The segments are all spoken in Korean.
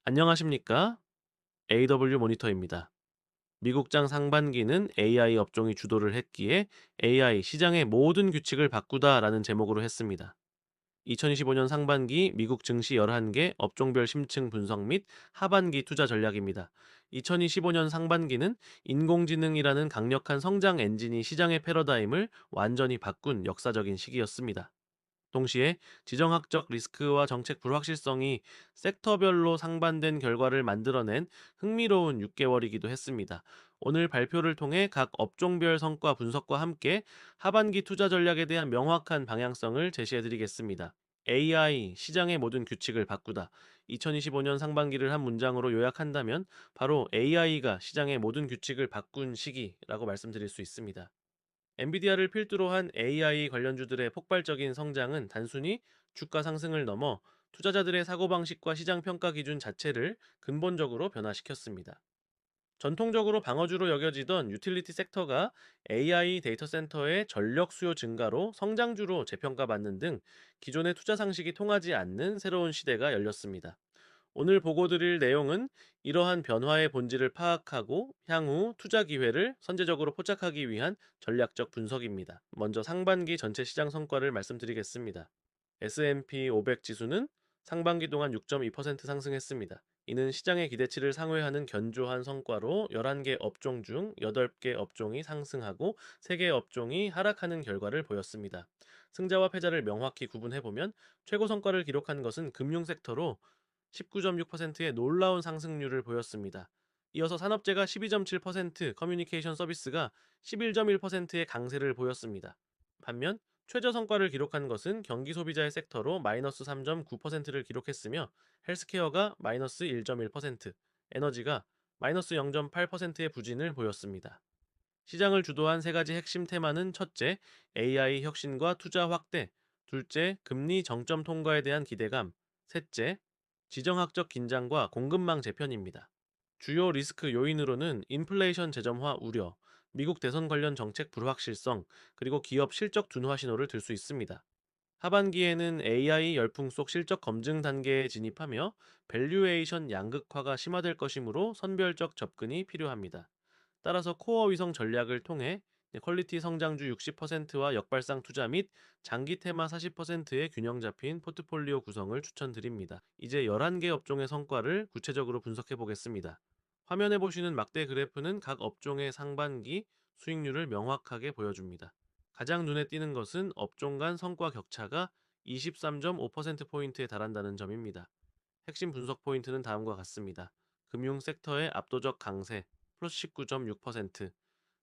안녕하십니까? AW 모니터입니다. 미국장 상반기는 AI 업종이 주도를 했기에 AI 시장의 모든 규칙을 바꾸다라는 제목으로 했습니다. 2025년 상반기 미국 증시 11개 업종별 심층 분석 및 하반기 투자 전략입니다. 2025년 상반기는 인공지능이라는 강력한 성장 엔진이 시장의 패러다임을 완전히 바꾼 역사적인 시기였습니다. 동시에 지정학적 리스크와 정책 불확실성이 섹터별로 상반된 결과를 만들어낸 흥미로운 6개월이기도 했습니다. 오늘 발표를 통해 각 업종별 성과 분석과 함께 하반기 투자 전략에 대한 명확한 방향성을 제시해 드리겠습니다. AI, 시장의 모든 규칙을 바꾸다. 2025년 상반기를 한 문장으로 요약한다면 바로 AI가 시장의 모든 규칙을 바꾼 시기라고 말씀드릴 수 있습니다. 엔비디아를 필두로 한 AI 관련주들의 폭발적인 성장은 단순히 주가 상승을 넘어 투자자들의 사고방식과 시장 평가 기준 자체를 근본적으로 변화시켰습니다. 전통적으로 방어주로 여겨지던 유틸리티 섹터가 AI 데이터 센터의 전력 수요 증가로 성장주로 재평가받는 등 기존의 투자 상식이 통하지 않는 새로운 시대가 열렸습니다. 오늘 보고 드릴 내용은 이러한 변화의 본질을 파악하고 향후 투자 기회를 선제적으로 포착하기 위한 전략적 분석입니다. 먼저 상반기 전체 시장 성과를 말씀드리겠습니다. S&P 500 지수는 상반기 동안 6.2% 상승했습니다. 이는 시장의 기대치를 상회하는 견조한 성과로 11개 업종 중 8개 업종이 상승하고 3개 업종이 하락하는 결과를 보였습니다. 승자와 패자를 명확히 구분해보면 최고 성과를 기록한 것은 금융 섹터로 19.6%의 놀라운 상승률을 보였습니다. 이어서 산업재가 12.7%, 커뮤니케이션 서비스가 11.1%의 강세를 보였습니다. 반면 최저 성과를 기록한 것은 경기 소비자의 섹터로 마이너스 3.9%를 기록했으며 헬스케어가 마이너스 1.1%, 에너지가 마이너스 0.8%의 부진을 보였습니다. 시장을 주도한 세 가지 핵심 테마는 첫째, AI 혁신과 투자 확대, 둘째, 금리 정점 통과에 대한 기대감, 셋째, 지정학적 긴장과 공급망 재편입니다. 주요 리스크 요인으로는 인플레이션 재점화 우려, 미국 대선 관련 정책 불확실성, 그리고 기업 실적 둔화 신호를 들 수 있습니다. 하반기에는 AI 열풍 속 실적 검증 단계에 진입하며 밸류에이션 양극화가 심화될 것이므로 선별적 접근이 필요합니다. 따라서 코어 위성 전략을 통해 퀄리티 성장주 60%와 역발상 투자 및 장기 테마 40%의 균형 잡힌 포트폴리오 구성을 추천드립니다. 이제 11개 업종의 성과를 구체적으로 분석해 보겠습니다. 화면에 보시는 막대 그래프는 각 업종의 상반기 수익률을 명확하게 보여줍니다. 가장 눈에 띄는 것은 업종 간 성과 격차가 23.5%포인트에 달한다는 점입니다. 핵심 분석 포인트는 다음과 같습니다. 금융 섹터의 압도적 강세, 플러스 19.6%,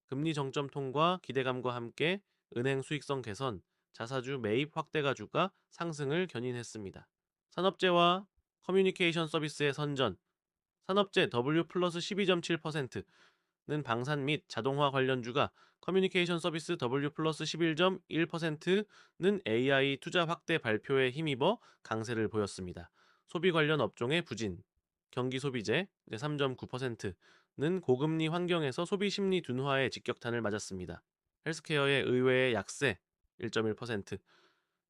금리 정점 통과 기대감과 함께 은행 수익성 개선, 자사주 매입 확대 가주가 상승을 견인했습니다. 산업재와 커뮤니케이션 서비스의 선전, 산업재 W 플러스 12.7%는 방산 및 자동화 관련주가, 커뮤니케이션 서비스 W 플러스 11.1%는 AI 투자 확대 발표에 힘입어 강세를 보였습니다. 소비 관련 업종의 부진, 경기 소비재 3.9%는 고금리 환경에서 소비 심리 둔화에 직격탄을 맞았습니다. 헬스케어의 의외의 약세 1.1%,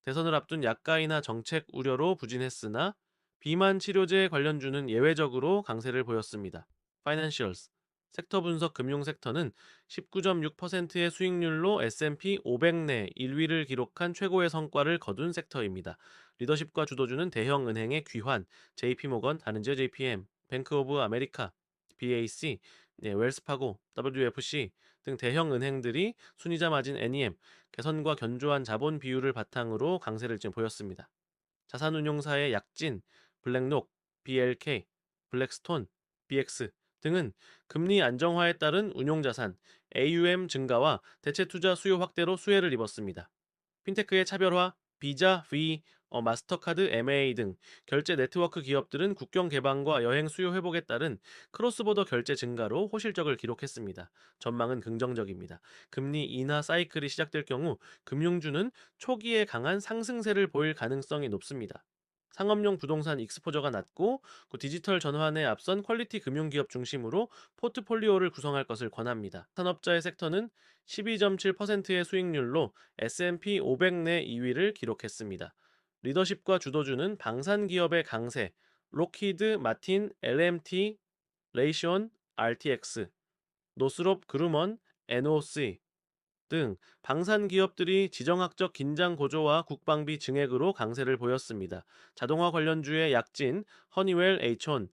대선을 앞둔 약가이나 정책 우려로 부진했으나 비만 치료제 관련주는 예외적으로 강세를 보였습니다. 파이낸셜스 섹터 분석 금융 섹터는 19.6%의 수익률로 S&P 500 내 1위를 기록한 최고의 성과를 거둔 섹터입니다. 리더십과 주도주는 대형 은행의 귀환, JP모건, 다른지어 JPM, 뱅크 오브 아메리카, BAC, 웰스파고, WFC 등 대형 은행들이 순이자 마진 NEM, 개선과 견조한 자본 비율을 바탕으로 강세를 지금 보였습니다. 자산운용사의 약진, 블랙록, BLK, 블랙스톤, BX 등은 금리 안정화에 따른 운용자산, AUM 증가와 대체 투자 수요 확대로 수혜를 입었습니다. 핀테크의 차별화, 비자, V, 마스터카드, MA 등 결제 네트워크 기업들은 국경 개방과 여행 수요 회복에 따른 크로스보더 결제 증가로 호실적을 기록했습니다. 전망은 긍정적입니다. 금리 인하 사이클이 시작될 경우 금융주는 초기에 강한 상승세를 보일 가능성이 높습니다. 상업용 부동산 익스포저가 낮고 디지털 전환에 앞선 퀄리티 금융기업 중심으로 포트폴리오를 구성할 것을 권합니다. 산업자의 섹터는 12.7%의 수익률로 S&P 500 내 2위를 기록했습니다. 리더십과 주도주는 방산 기업의 강세, 록히드 마틴, LMT, 레이션, RTX, 노스롭 그루먼, NOC 등 방산 기업들이 지정학적 긴장 고조와 국방비 증액으로 강세를 보였습니다. 자동화 관련주의 약진, 허니웰, H온,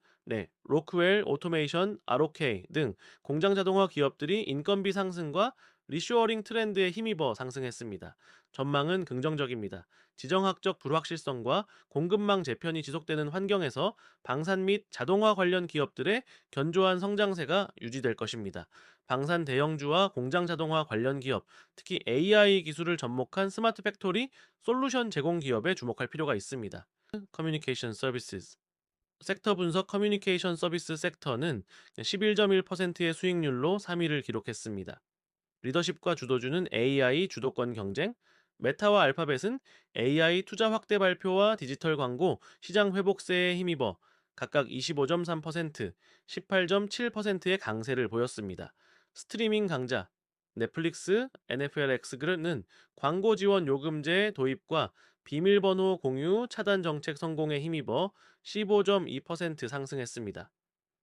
로크웰 오토메이션, ROK 등 공장 자동화 기업들이 인건비 상승과 리쇼어링 트렌드에 힘입어 상승했습니다. 전망은 긍정적입니다. 지정학적 불확실성과 공급망 재편이 지속되는 환경에서 방산 및 자동화 관련 기업들의 견조한 성장세가 유지될 것입니다. 방산 대형주와 공장 자동화 관련 기업, 특히 AI 기술을 접목한 스마트 팩토리 솔루션 제공 기업에 주목할 필요가 있습니다. 커뮤니케이션 서비스 섹터 분석 커뮤니케이션 서비스 섹터는 11.1%의 수익률로 3위를 기록했습니다. 리더십과 주도주는 AI 주도권 경쟁, 메타와 알파벳은 AI 투자 확대 발표와 디지털 광고 시장 회복세에 힘입어 각각 25.3%, 18.7%의 강세를 보였습니다. 스트리밍 강자, 넷플릭스, NFL 엑스그는 광고 지원 요금제 도입과 비밀번호 공유 차단 정책 성공에 힘입어 15.2% 상승했습니다.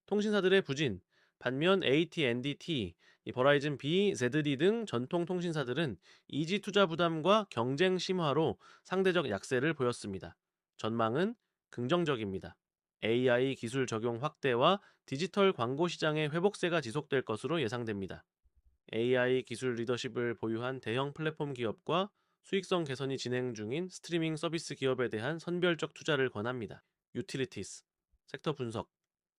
통신사들의 부진, 반면 AT&T, 버라이즌 B, ZD 등 전통 통신사들은 이지 투자 부담과 경쟁 심화로 상대적 약세를 보였습니다. 전망은 긍정적입니다. AI 기술 적용 확대와 디지털 광고 시장의 회복세가 지속될 것으로 예상됩니다. AI 기술 리더십을 보유한 대형 플랫폼 기업과 수익성 개선이 진행 중인 스트리밍 서비스 기업에 대한 선별적 투자를 권합니다. 유틸리티스 섹터 분석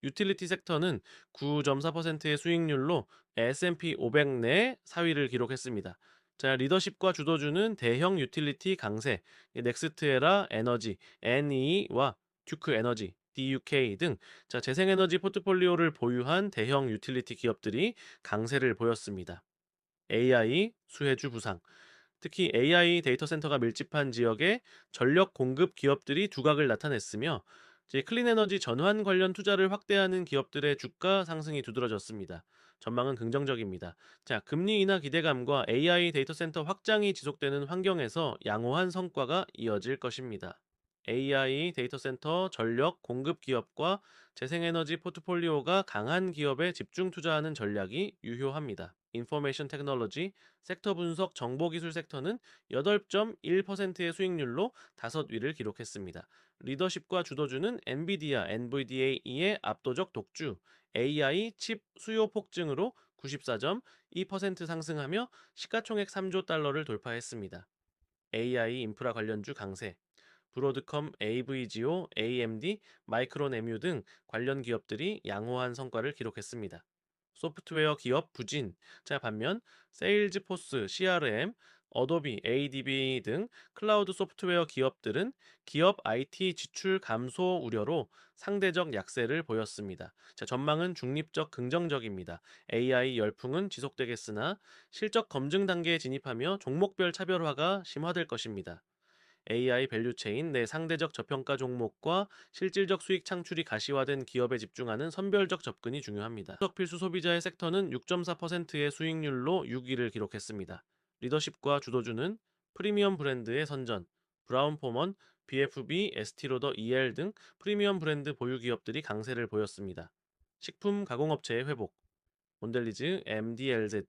유틸리티 섹터는 9.4%의 수익률로 S&P 500 내 4위를 기록했습니다. 자, 리더십과 주도주는 대형 유틸리티 강세, 넥스트에라 에너지, NE와 듀크 에너지, DUK 등 재생에너지 포트폴리오를 보유한 대형 유틸리티 기업들이 강세를 보였습니다. AI 수혜주 부상 특히 AI 데이터 센터가 밀집한 지역에 전력 공급 기업들이 두각을 나타냈으며 이제 클린에너지 전환 관련 투자를 확대하는 기업들의 주가 상승이 두드러졌습니다. 전망은 긍정적입니다. 자, 금리 인하 기대감과 AI 데이터 센터 확장이 지속되는 환경에서 양호한 성과가 이어질 것입니다. AI 데이터 센터 전력 공급 기업과 재생에너지 포트폴리오가 강한 기업에 집중 투자하는 전략이 유효합니다. 인포메이션 테크놀로지 섹터 분석 정보기술 섹터는 8.1%의 수익률로 5위를 기록했습니다. 리더십과 주도주는 NVIDIA의 압도적 독주, AI 칩 수요 폭증으로 94.2% 상승하며 시가총액 3조 달러를 돌파했습니다. AI 인프라 관련주 강세, 브로드컴, AVGO, AMD, 마이크론 MU 등 관련 기업들이 양호한 성과를 기록했습니다. 소프트웨어 기업 부진, 반면 세일즈포스, CRM, 어도비, ADB 등 클라우드 소프트웨어 기업들은 기업 IT 지출 감소 우려로 상대적 약세를 보였습니다. 전망은 중립적 긍정적입니다. AI 열풍은 지속되겠으나 실적 검증 단계에 진입하며 종목별 차별화가 심화될 것입니다. AI 밸류체인 내 상대적 저평가 종목과 실질적 수익 창출이 가시화된 기업에 집중하는 선별적 접근이 중요합니다. 수석 필수 소비자의 섹터는 6.4%의 수익률로 6위를 기록했습니다. 리더십과 주도주는 프리미엄 브랜드의 선전, 브라운포먼, BFB, 에스티로더 EL 등 프리미엄 브랜드 보유 기업들이 강세를 보였습니다. 식품 가공업체의 회복, 몬델리즈, MDLZ,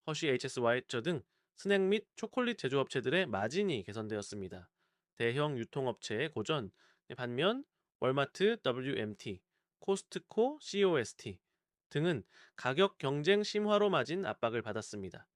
허쉬 HSY 등 스낵 및 초콜릿 제조업체들의 마진이 개선되었습니다. 대형 유통업체의 고전, 반면 월마트, WMT, 코스트코, COST 등은 가격 경쟁 심화로 맞은 압박을 받았습니다.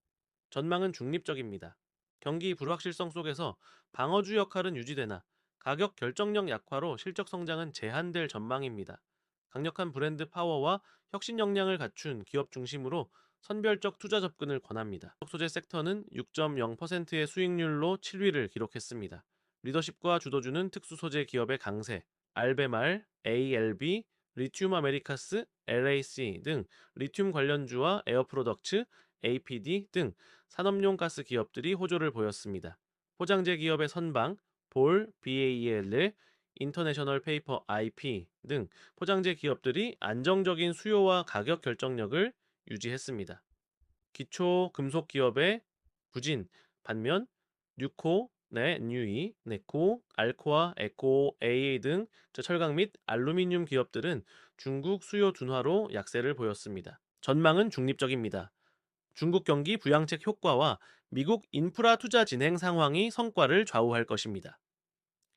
전망은 중립적입니다. 경기 불확실성 속에서 방어주 역할은 유지되나 가격 결정력 약화로 실적 성장은 제한될 전망입니다. 강력한 브랜드 파워와 혁신 역량을 갖춘 기업 중심으로 선별적 투자 접근을 권합니다. 소재 섹터는 6.0%의 수익률로 7위를 기록했습니다. 리더십과 주도주는 특수 소재 기업의 강세, 알베말, ALB, 리튬 아메리카스, LAC 등 리튬 관련주와 에어프로덕츠, APD 등 산업용 가스 기업들이 호조를 보였습니다. 포장재 기업의 선방, 볼, BAEL, 인터내셔널 페이퍼 IP 등 포장재 기업들이 안정적인 수요와 가격 결정력을 유지했습니다. 기초 금속 기업의 부진, 반면 뉴코, 네, NUE, 네코, 알코아, 에코, AA 등 철강 및 알루미늄 기업들은 중국 수요 둔화로 약세를 보였습니다. 전망은 중립적입니다. 중국 경기 부양책 효과와 미국 인프라 투자 진행 상황이 성과를 좌우할 것입니다.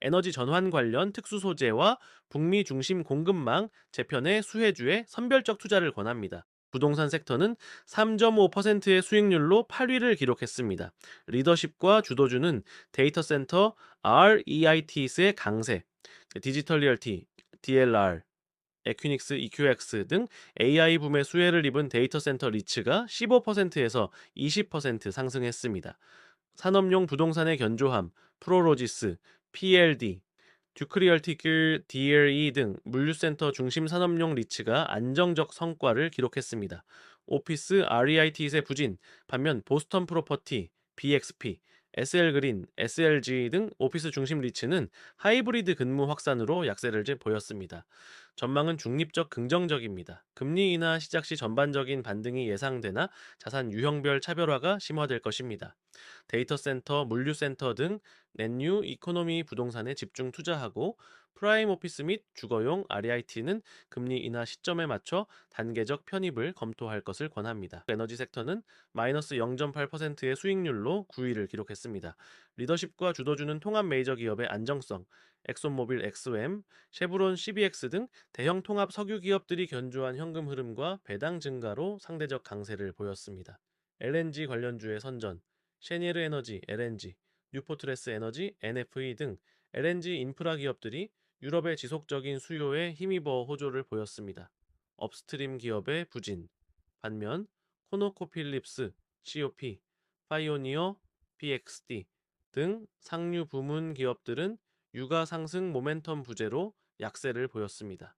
에너지 전환 관련 특수 소재와 북미 중심 공급망 재편의 수혜주에 선별적 투자를 권합니다. 부동산 섹터는 3.5%의 수익률로 8위를 기록했습니다. 리더십과 주도주는 데이터 센터 REITs의 강세, 디지털 리얼티, DLR, 에퀴닉스, EQX 등 AI 붐의 수혜를 입은 데이터 센터 리츠가 15%에서 20% 상승했습니다. 산업용 부동산의 견조함, 프로로지스, PLD, 듀크리얼티글 DLE 등 물류센터 중심 산업용 리츠가 안정적 성과를 기록했습니다. 오피스 REIT의 부진, 반면 보스턴 프로퍼티, BXP, SL그린, SLG 등 오피스 중심 리츠는 하이브리드 근무 확산으로 약세를 보였습니다. 전망은 중립적 긍정적입니다. 금리 인하 시작 시 전반적인 반등이 예상되나 자산 유형별 차별화가 심화될 것입니다. 데이터 센터, 물류센터 등 넷뉴 이코노미 부동산에 집중 투자하고 프라임 오피스 및 주거용 REIT는 금리 인하 시점에 맞춰 단계적 편입을 검토할 것을 권합니다. 에너지 섹터는 마이너스 0.8%의 수익률로 9위를 기록했습니다. 리더십과 주도주는 통합 메이저 기업의 안정성, 엑손모빌 엑스엠, 쉐브론 CBX 등 대형 통합 석유 기업들이 견조한 현금 흐름과 배당 증가로 상대적 강세를 보였습니다. LNG 관련주의 선전, 셰니에르 에너지 LNG, 뉴포트레스 에너지 NFE 등 LNG 인프라 기업들이 유럽의 지속적인 수요에 힘입어 호조를 보였습니다. 업스트림 기업의 부진. 반면 코노코필립스, COP, 파이오니어, PXD 등 상류 부문 기업들은 유가 상승 모멘텀 부재로 약세를 보였습니다.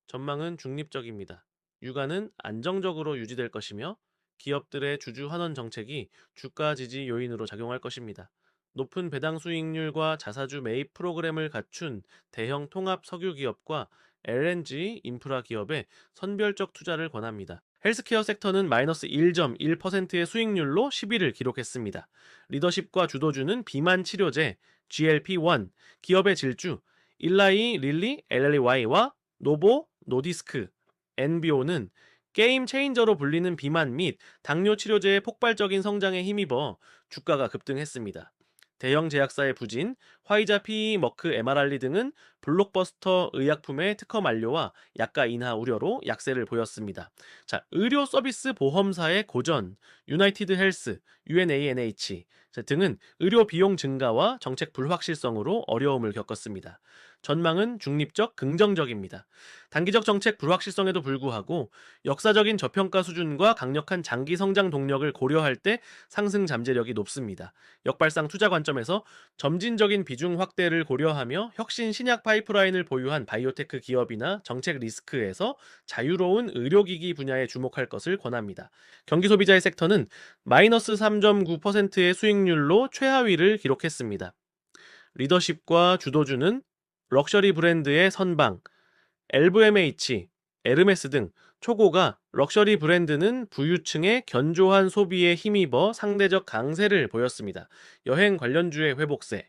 전망은 중립적입니다. 유가는 안정적으로 유지될 것이며 기업들의 주주 환원 정책이 주가 지지 요인으로 작용할 것입니다. 높은 배당 수익률과 자사주 매입 프로그램을 갖춘 대형 통합 석유 기업과 LNG 인프라 기업에 선별적 투자를 권합니다. 헬스케어 섹터는 마이너스 1.1%의 수익률로 10위를 기록했습니다. 리더십과 주도주는 비만 치료제, GLP-1, 기업의 질주, 일라이 릴리, LLY와 노보, 노디스크, NBO는 게임 체인저로 불리는 비만 및 당뇨 치료제의 폭발적인 성장에 힘입어 주가가 급등했습니다. 대형 제약사의 부진, 화이자 PE, 머크, MRR리 등은 블록버스터 의약품의 특허 만료와 약가 인하 우려로 약세를 보였습니다. 자, 의료 서비스 보험사의 고전, 유나이티드 헬스, UNANH 등은 의료 비용 증가와 정책 불확실성으로 어려움을 겪었습니다. 전망은 중립적 긍정적입니다. 단기적 정책 불확실성에도 불구하고 역사적인 저평가 수준과 강력한 장기 성장 동력을 고려할 때 상승 잠재력이 높습니다. 역발상 투자 관점에서 점진적인 비중 확대를 고려하며 혁신 신약 파이프라인을 보유한 바이오테크 기업이나 정책 리스크에서 자유로운 의료기기 분야에 주목할 것을 권합니다. 경기소비자의 섹터는 마이너스 3.9%의 수익률로 최하위를 기록했습니다. 리더십과 주도주는 럭셔리 브랜드의 선방, LVMH, 에르메스 등 초고가 럭셔리 브랜드는 부유층의 견조한 소비에 힘입어 상대적 강세를 보였습니다. 여행 관련주의 회복세,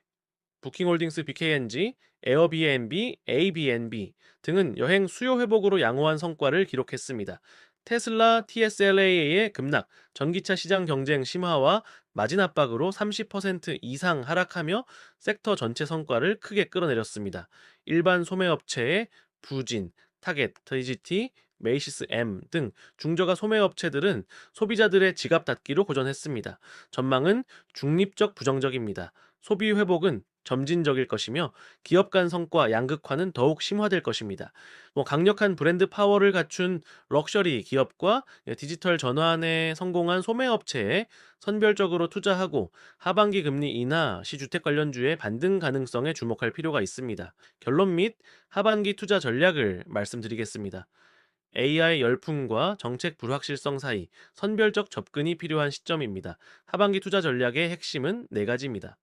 부킹홀딩스 BKNG, 에어비앤비, 에이비앤비 등은 여행 수요 회복으로 양호한 성과를 기록했습니다. 테슬라 TSLA의 급락, 전기차 시장 경쟁 심화와 마진 압박으로 30% 이상 하락하며 섹터 전체 성과를 크게 끌어내렸습니다. 일반 소매업체의 부진, 타겟, TGT, 메이시스 M 등 중저가 소매업체들은 소비자들의 지갑 닫기로 고전했습니다. 전망은 중립적 부정적입니다. 소비 회복은 점진적일 것이며 기업 간 성과 양극화는 더욱 심화될 것입니다. 강력한 브랜드 파워를 갖춘 럭셔리 기업과 디지털 전환에 성공한 소매업체에 선별적으로 투자하고 하반기 금리 인하 시 주택 관련주의 반등 가능성에 주목할 필요가 있습니다. 결론 및 하반기 투자 전략을 말씀드리겠습니다. AI 열풍과 정책 불확실성 사이 선별적 접근이 필요한 시점입니다. 하반기 투자 전략의 핵심은 네 가지입니다.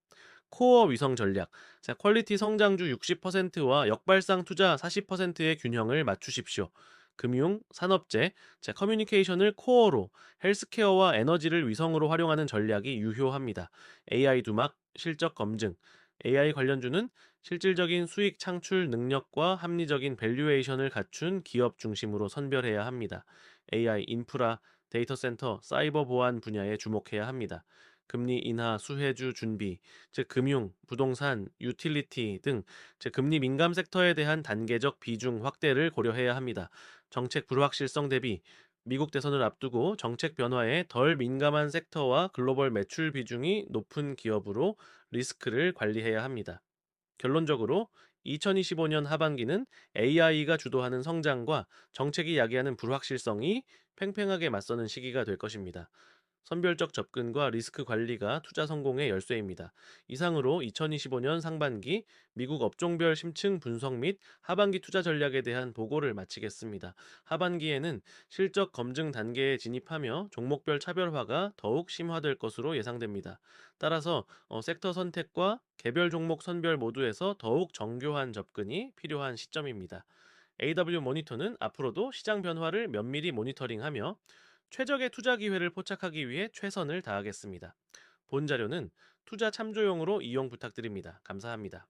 코어 위성 전략. 자, 퀄리티 성장주 60%와 역발상 투자 40%의 균형을 맞추십시오. 금융, 산업재, 커뮤니케이션을 코어로 헬스케어와 에너지를 위성으로 활용하는 전략이 유효합니다. AI 두막, 실적 검증, AI 관련주는 실질적인 수익 창출 능력과 합리적인 밸류에이션을 갖춘 기업 중심으로 선별해야 합니다. AI 인프라, 데이터 센터, 사이버 보안 분야에 주목해야 합니다. 금리 인하 수혜주 준비, 즉 금융, 부동산, 유틸리티 등 금리 민감 섹터에 대한 단계적 비중 확대를 고려해야 합니다. 정책 불확실성 대비 미국 대선을 앞두고 정책 변화에 덜 민감한 섹터와 글로벌 매출 비중이 높은 기업으로 리스크를 관리해야 합니다. 결론적으로 2025년 하반기는 AI가 주도하는 성장과 정책이 야기하는 불확실성이 팽팽하게 맞서는 시기가 될 것입니다. 선별적 접근과 리스크 관리가 투자 성공의 열쇠입니다. 이상으로 2025년 상반기 미국 업종별 심층 분석 및 하반기 투자 전략에 대한 보고를 마치겠습니다. 하반기에는 실적 검증 단계에 진입하며 종목별 차별화가 더욱 심화될 것으로 예상됩니다. 따라서 섹터 선택과 개별 종목 선별 모두에서 더욱 정교한 접근이 필요한 시점입니다. AW 모니터는 앞으로도 시장 변화를 면밀히 모니터링하며 최적의 투자 기회를 포착하기 위해 최선을 다하겠습니다. 본 자료는 투자 참조용으로 이용 부탁드립니다. 감사합니다.